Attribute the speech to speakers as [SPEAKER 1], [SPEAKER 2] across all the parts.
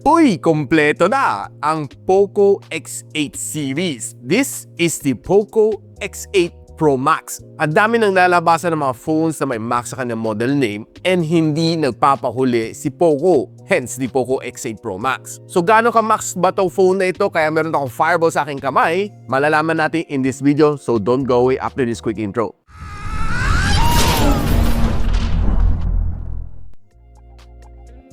[SPEAKER 1] Uy, kompleto na ang POCO X8 series. This is the POCO X8 Pro Max. Ang dami nang lalabasan ng mga phones na may Max sa kanyang model name and hindi nagpapahuli si POCO. Hence, the POCO X8 Pro Max. So, gaano ka-max ba itong phone na ito kaya meron akong fireball sa aking kamay? Malalaman natin in this video, so don't go away after this quick intro.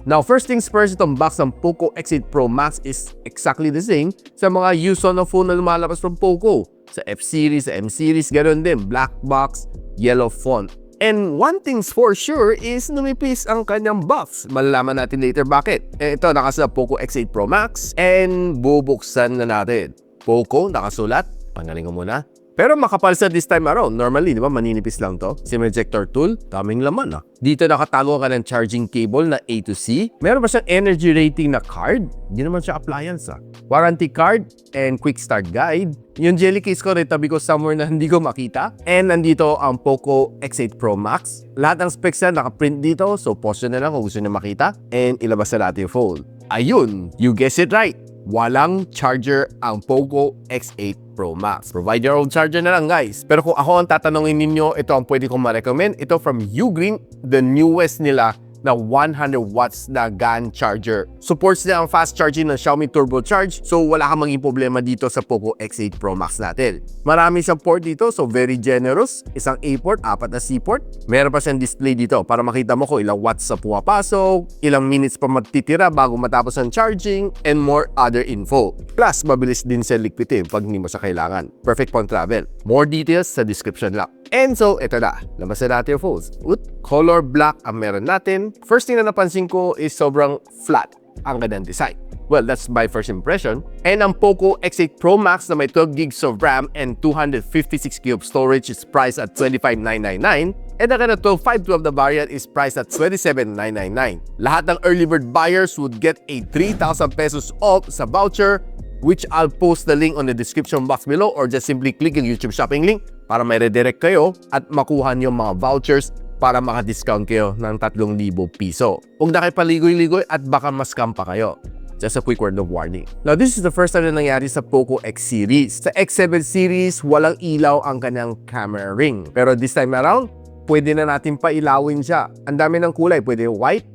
[SPEAKER 1] Now, first things first, itong box ng POCO X8 Pro Max is exactly the same sa mga used na phone na lumalabas from POCO. Sa F-series, sa M-series, ganoon din. Black box, yellow font. And one thing's for sure is numipis ang kanyang box. Malalaman natin later bakit. Ito, nakasulat POCO X8 Pro Max and bubuksan na natin. POCO, nakasulat. Pangaling ko muna. Pero makapal sa this time around. Normally, di ba, maninipis lang to. SIM ejector tool, daming laman Dito nakatago ka ng charging cable na A to C. Meron pa siyang energy rating na card. Hindi naman siya appliance Warranty card and quick start guide. Yung jelly case ko rin tabi ko somewhere na hindi ko makita. And nandito ang POCO X8 Pro Max. Lahat ng specs na nakaprint dito. So pause na lang kung gusto niyo makita. And ilabas na natin yung phone. Ayun, you guessed it right. Walang charger ang POCO X8 Pro Max. Provide your own charger na lang, guys. Pero kung ako ang tatanungin ninyo, ito ang pwede kong ma-recommend. Ito from Ugreen, the newest nila na 100 watts na GAN charger. Supports niya ang fast charging ng Xiaomi Turbo Charge, so wala kang maging problema dito sa POCO X8 Pro Max natin. Marami siyang port dito, so very generous. Isang A port, 4 na C port. Meron pa siyang display dito para makita mo kung ilang watts sa pumapasok, ilang minutes pa matitira bago matapos ang charging, and more other info. Plus, mabilis din siya liquidative pag hindi mo siya kailangan. Perfect pang travel. More details sa description lang. And so, ito na. Labas na natin yung phones. Color black ang meron natin. First thing na napansin ko is sobrang flat ang kanyang design. Well, that's my first impression. And ang POCO X8 Pro Max na may 12 gigs of RAM and 256 GB of storage is priced at $25,999. And ang kanyang 12,512 na variant is priced at $27,999. Lahat ng early bird buyers would get a 3,000 pesos off sa voucher, which I'll post the link on the description box below, or just simply click yung YouTube shopping link para may redirect kayo at makuha niyo mga vouchers para maka-discount kayo ng 3,000 piso. Huwag na kayo paligoy-ligoy at baka ma-scam pa kayo. Just a quick word of warning. Now, this is the first time na nangyari sa POCO X series. Sa X7 series, walang ilaw ang kanyang camera ring. Pero this time around, pwede na natin pailawin siya. Ang dami ng kulay. Pwede white,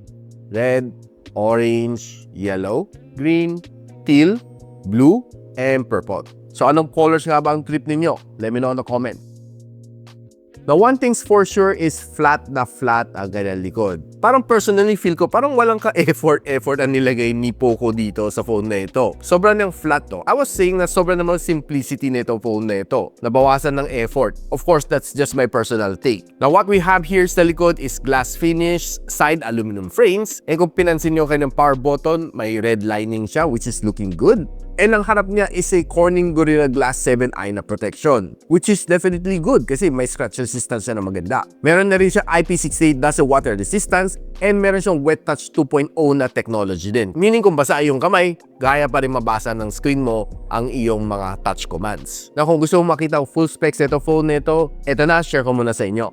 [SPEAKER 1] red, orange, yellow, green, teal, blue, and purple. So, anong colors nga ba ang trip ninyo? Let me know in the comment. Now, one thing's for sure is flat na flat ang kanyang likod. Parang personally feel ko, parang walang ka-effort ang nilagay ni POCO dito sa phone na ito. Sobrang niyang flat to. I was saying na sobrang naman simplicity na itong phone na ito. Nabawasan ng effort. Of course, that's just my personal take. Now, what we have here sa likod is glass finish, side aluminum frames. And kung pinansin nyo kanyang power button, may red lining siya, which is looking good. And ang harap niya is a Corning Gorilla Glass 7i na protection, which is definitely good kasi may scratch resistance siya na maganda. Meron na rin siya IP68 na sa water resistance, and meron siyang Wet Touch 2.0 na technology din. Meaning kung basa yung kamay, gaya pa rin mabasa ng screen mo ang iyong mga touch commands. Na kung gusto mo makita ang full specs nito phone nito, ito na, share ko muna sa inyo.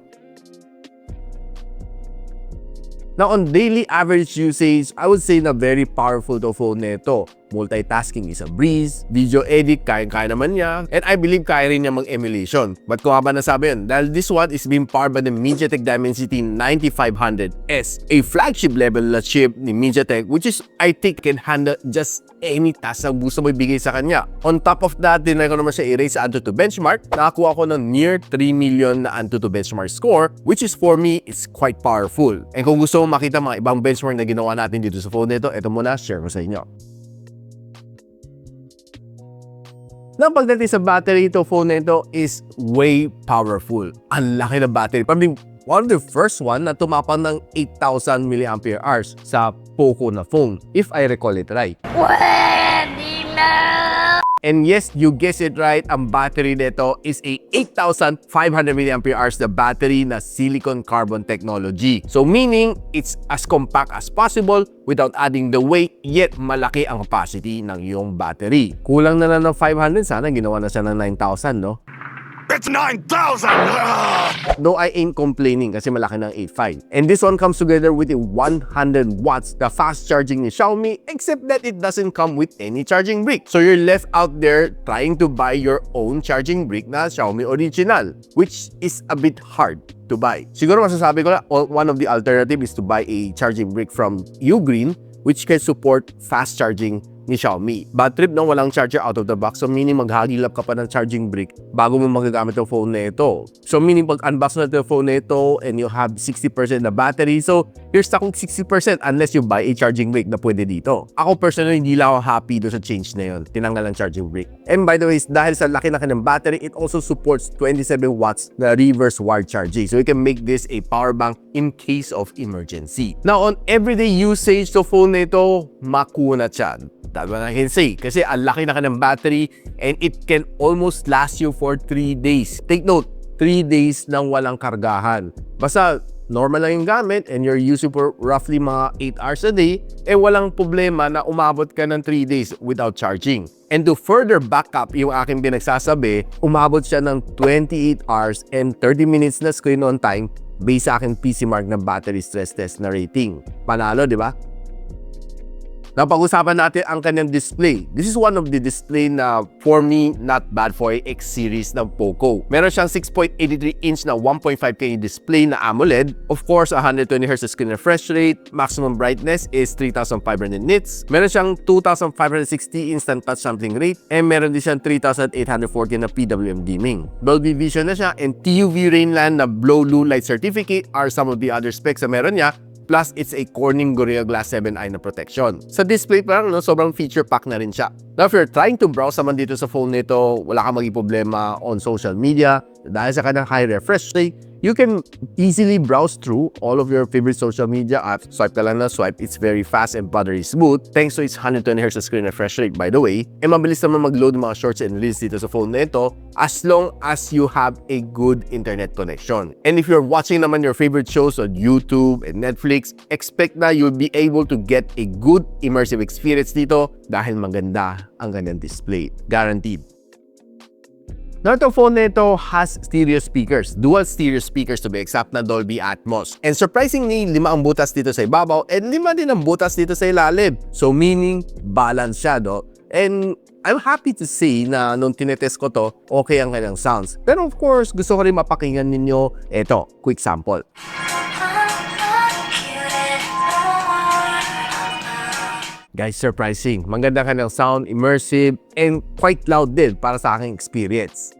[SPEAKER 1] Now, on daily average usage, I would say na very powerful to phone nito. Multitasking is a breeze, video edit, kaya naman niya, and I believe kaya rin niya mag-emulation. But kung ba nasabi yun, dahil this one is being powered by the MediaTek Dimensity 9500s, a flagship level na chip ni MediaTek, which is, I think, can handle just any task na gusto mo ibigay sa kanya. On top of that, dinay ko naman siya i-rate sa Antutu benchmark. Nakakuha ko ng near 3 million na Antutu benchmark score, which is for me, it's quite powerful. And kung gusto mo makita mga ibang benchmark na ginawa natin dito sa phone nito, ito muna, share ko sa inyo. Nang pagdating sa battery, ito phone na ito is way powerful. Ang laki ng battery. Parang one of the first one na tumapang ng 8,000 mAh sa POCO na phone, if I recall it right. Pwede na! And yes, you guessed it right, ang battery nito is a 8,500 mAh na battery na silicon carbon technology. So meaning, it's as compact as possible without adding the weight, yet malaki ang capacity ng iyong battery. Kulang na lang ng 500, sana ginawa na siya ng 9,000, no?
[SPEAKER 2] D9500s!
[SPEAKER 1] Though I ain't complaining kasi malaki ng 8.5. And this one comes together with a 100 watts na fast charging ni Xiaomi, except that it doesn't come with any charging brick. So you're left out there trying to buy your own charging brick na Xiaomi original, which is a bit hard to buy. Siguro masasabi ko na one of the alternative is to buy a charging brick from Ugreen, which can support fast charging ni Xiaomi. Bad trip no, walang charger out of the box. So meaning maghagilap ka pa ng charging brick bago mo magagamit yung phone na ito. So meaning pag unbox na ito yung phone na ito and you have 60% na battery, so you're stuck with 60% unless you buy a charging brick na pwede dito. Ako personally, hindi lang ako happy doon sa change na yun. Tinanggal ang charging brick. And by the way, dahil sa laki-laki ng battery, it also supports 27 watts na reverse wired charging. So you can make this a power bank in case of emergency. Now, on everyday usage, so phone na ito, makunat siya. That's what I can say. Kasi ang laki na ng battery and it can almost last you for 3 days. Take note, 3 days nang walang kargahan. Basta normal lang yung gamit and you're using for roughly mga 8 hours a day, walang problema na umabot ka ng 3 days without charging. And to further back up yung aking pinagsasabi, umabot siya ng 28 hours and 30 minutes na screen on time based sa aking PC Mark na battery stress test na rating. Panalo, di ba? Now, pag-usapan natin ang kanyang display. This is one of the display na, for me, not bad for a X series ng POCO. Meron siyang 6.83-inch na 1.5K display na AMOLED. Of course, 120Hz screen refresh rate. Maximum brightness is 3,500 nits. Meron siyang 2,560 instant touch sampling rate. And meron din siyang 3,840 na PWM dimming. Dolby Vision na siya and TUV Rainland na Blow Blue Light Certificate are some of the other specs na meron niya. Plus, it's a Corning Gorilla Glass 7i na protection. Sa display parang sobrang feature pack na rin siya. Now, if you're trying to browse naman dito sa phone nito, wala kang maging problema on social media. Dahil sa kanyang high refresh rate, you can easily browse through all of your favorite social media apps. Swipe ka lang na swipe. It's very fast and buttery smooth. Thanks to its 120Hz screen refresh rate, by the way. E mabilis naman mag-load mga shorts and reels dito sa phone na ito as long as you have a good internet connection. And if you're watching naman your favorite shows on YouTube and Netflix, expect na you'll be able to get a good immersive experience dito dahil maganda ang kanyang display. Guaranteed. Now, itong phone na ito has stereo speakers, dual stereo speakers to be exact na Dolby Atmos. And surprisingly, 5 ang butas dito sa ibabaw and 5 din ang butas dito sa ilalim. So meaning, balance siya, no? And I'm happy to say na nung tinetest ko to, okay ang kanyang sounds. Pero of course, gusto ko rin mapakinggan ninyo ito, quick sample. Guys, surprising. Maganda kanyang sound, immersive, and quite loud din para sa aking experience.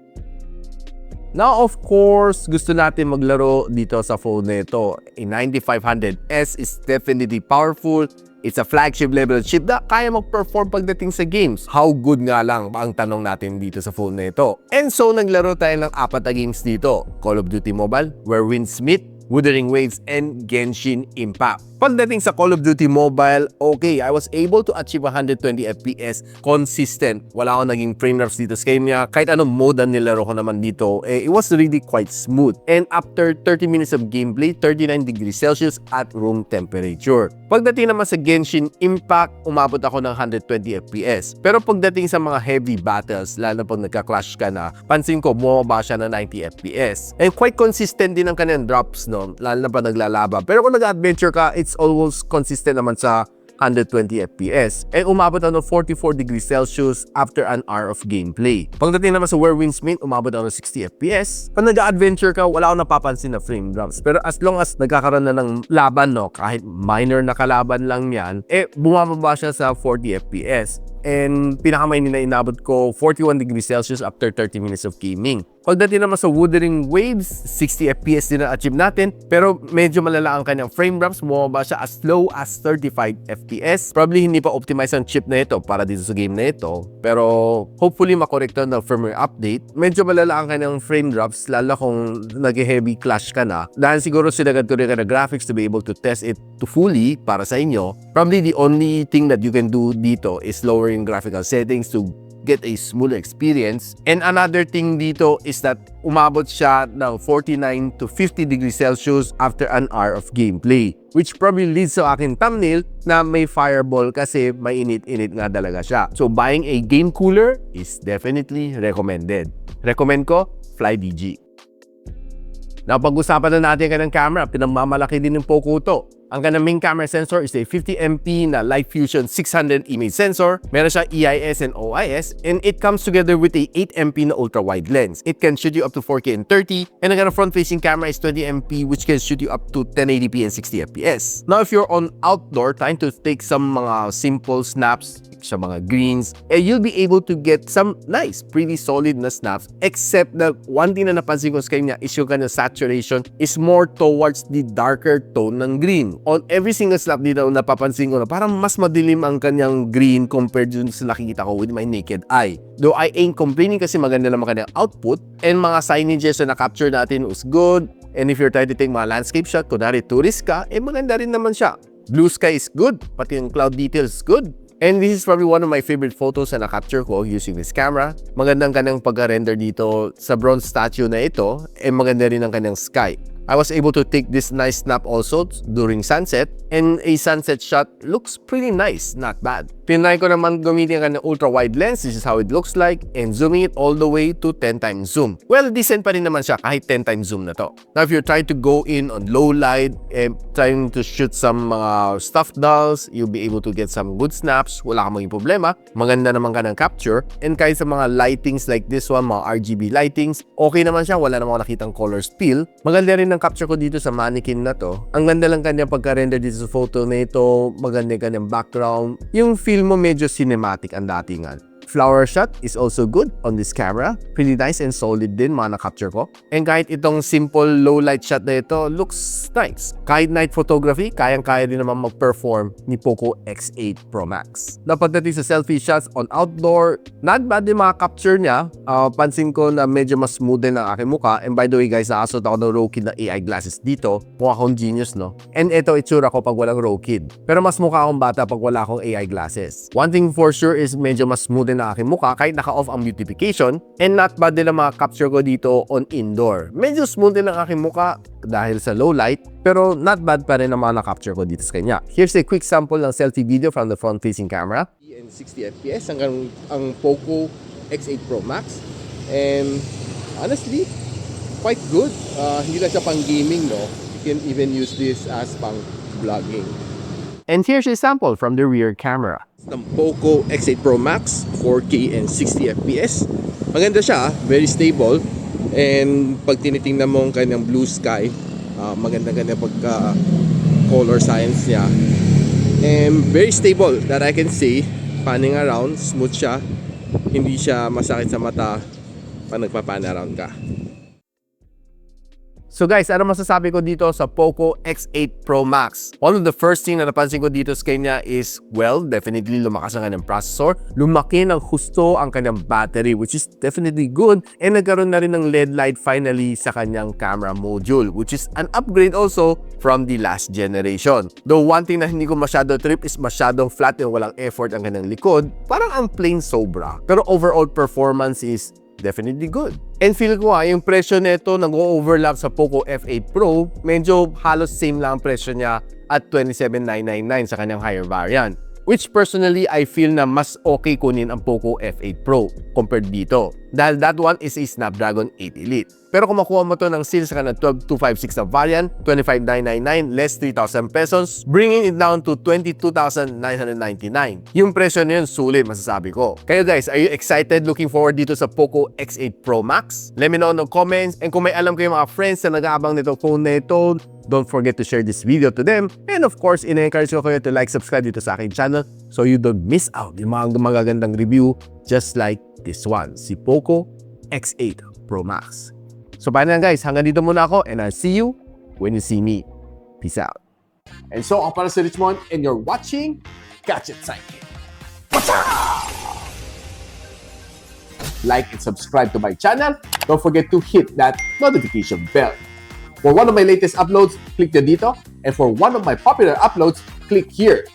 [SPEAKER 1] Now, of course, gusto natin maglaro dito sa phone na ito. A 9500S is definitely powerful. It's a flagship level chip na kaya mag-perform pagdating sa games. How good nga lang ang tanong natin dito sa phone na ito. And so, naglaro tayo ng 4 na games dito. Call of Duty Mobile, Where Winds Meet, Wuthering Waves, and Genshin Impact. Pagdating sa Call of Duty Mobile, okay, I was able to achieve 120 FPS consistent. Wala akong naging frame drops dito sa kanya. Kahit anong mode na nilaro ko naman dito, it was really quite smooth. And after 30 minutes of gameplay, 39 degrees Celsius at room temperature. Pagdating naman sa Genshin Impact, umabot ako ng 120 FPS. Pero pagdating sa mga heavy battles, lalo pag nagka-clash ka na, pansin ko, bumaba siya ng 90 FPS. And quite consistent din ang kanyang drops, no? Lalo na pa naglalaba. Pero kung nag-adventure ka, it's almost consistent naman sa 120 FPS. And umabot ako ng 44 degrees Celsius after an hour of gameplay. Pagdating naman sa Where Winds Meet, umabot ako ng 60 FPS. Pag nag-adventure ka, wala akong napapansin na frame drops. Pero as long as nagkakaroon na ng laban, no, kahit minor na kalaban lang yan, bumababa siya sa 40 FPS. And pinakamainin na inabot ko 41 degrees Celsius after 30 minutes of gaming. Pagdating naman sa Wuthering Waves, 60 FPS din na achieve natin. Pero medyo malala ang kanyang frame drops. Bumaba siya as low as 35 FPS. Probably hindi pa optimize ang chip na ito para dito sa game na ito. Pero hopefully makorekta na firmware update. Medyo malala ang kanyang frame drops, lalo kung nag-heavy clash ka na. Dahil siguro sinagad ko rin ka na graphics to be able to test it to fully para sa inyo. Probably the only thing that you can do dito is lowering graphical settings to get a smooth experience. And another thing dito is that umabot siya ng 49 to 50 degrees Celsius after an hour of gameplay. Which probably leads sa aking thumbnail na may fireball kasi mainit-init nga talaga siya. So buying a game cooler is definitely recommended. Recommend ko, FlyDG. Now, pag-usapan na natin kanyang camera, pinamamalaki din ng POCO to. Ang kanyang main camera sensor is a 50MP na Light Fusion 600 image sensor. Meron siya EIS and OIS, and it comes together with a 8MP na ultra-wide lens. It can shoot you up to 4K and 30, and ang kanyang front-facing camera is 20MP, which can shoot you up to 1080p and 60fps. Now, if you're on outdoor, trying to take some mga simple snaps, sa mga greens, you'll be able to get some nice, pretty solid na snaps, except that one thing na napansin ko sa kanya is yung kanyang saturation is more towards the darker tone ng green. On every single snap dito, napapansin ko na parang mas madilim ang kanyang green compared dun sa nakikita ko with my naked eye. Though I ain't complaining kasi maganda naman kanyang output, and mga signages na na-capture natin was good, and if you're trying to take mga landscape shot, kunwari tourist ka, maganda rin naman siya. Blue sky is good, pati yung cloud details is good. And this is probably one of my favorite photos na na-capture ko using this camera. Magandang kanyang pagka-render dito sa bronze statue na ito, maganda rin ang kanyang sky. I was able to take this nice snap also during sunset, and a sunset shot looks pretty nice, not bad. Tinry ko naman gamitin ang ultra-wide lens, this is how it looks like, and zooming it all the way to 10 times zoom. Well, decent pa rin naman siya kahit 10 times zoom na to. Now, if you're trying to go in on low light and trying to shoot some stuffed dolls, you'll be able to get some good snaps, wala kang maging problema. Maganda naman ka ng capture, and kahit sa mga lightings like this one, mga RGB lightings, okay naman siya, wala naman ako nakitang color spill. Maganda rin ang capture ko dito sa mannequin na to. Ang ganda lang kanya pagka-render dito sa photo na ito, maganda kanyang background. Yung feel mo medyo cinematic ang datingan. Flower shot is also good on this camera. Pretty nice and solid din mga na-capture ko. And kahit itong simple low light shot na ito, looks nice. Kahit night photography, kayang-kaya din naman mag-perform ni POCO X8 Pro Max. Pagdating sa selfie shots on outdoor, not bad din mga capture niya. Pansin ko na medyo mas smooth din ang aking mukha. And by the way guys, nakasot ako ng Row Kid na AI glasses dito. Mukha akong genius, no? And ito itsura ko pag walang Row Kid. Pero mas mukha akong bata pag wala akong AI glasses. One thing for sure is medyo mas smooth din na aking mukha kahit naka-off ang beautification, and not bad din ang mga capture ko dito on indoor. Medyo smooth din ang aking mukha dahil sa low light, pero not bad pa rin ang mga na-capture ko dito sa kanya. Here's a quick sample ng selfie video from the front-facing camera. And 60fps ang POCO X8 Pro Max, and honestly, quite good. Hindi lang siya pang gaming, no? You can even use this as pang vlogging. And here's a sample from the rear camera. Ng POCO X8 Pro Max, 4K and 60fps. Maganda siya, very stable. And pag tinitingnan mo ang kanyang blue sky, maganda kanyang pagka color science niya. And very stable that I can say. Panning around, smooth siya. Hindi siya masakit sa mata pag nagpapan around ka. So guys, ano masasabi ko dito sa POCO X8 Pro Max? One of the first thing na napansin ko dito sa kanya is, well, definitely lumakas ang kanyang processor. Lumaki ng husto ang kanyang battery, which is definitely good. And nagkaroon na rin ng LED light finally sa kanyang camera module, which is an upgrade also from the last generation. Though one thing na hindi ko masyado trip is masyadong flat and walang effort ang kanyang likod. Parang ang plain sobra. Pero overall performance is definitely good. And feel ko yung presyo nito nag-overlap sa POCO F8 Pro, medyo halos same lang ang presyo niya at 27,999 sa kanyang higher variant. Which personally, I feel na mas okay kunin ang POCO F8 Pro compared dito. Dahil that one is a Snapdragon 8 Elite. Pero kung makuha mo to ng sale sa kanang 12,256 na variant, 25,999 less 3,000 pesos, bringing it down to 22,999. Yung presyo na yun, sulit masasabi ko. Kayo guys, are you excited looking forward dito sa POCO X8 Pro Max? Let me know in the comments, and kung may alam kayo mga friends na nag-aabang nito phone na ito, don't forget to share this video to them. And of course, ina-encourage ko kayo to like, subscribe dito sa aking channel so you don't miss out yung mga magagandang review just like this one, si POCO X8 Pro Max. So paano lang guys, hanggang dito muna ako, and I'll see you when you see me. Peace out. And so, ako para si Richmond, and you're watching Gadget Sidekick. What's up? Like and subscribe to my channel. Don't forget to hit that notification bell. For one of my latest uploads, click the dito. And for one of my popular uploads, click here.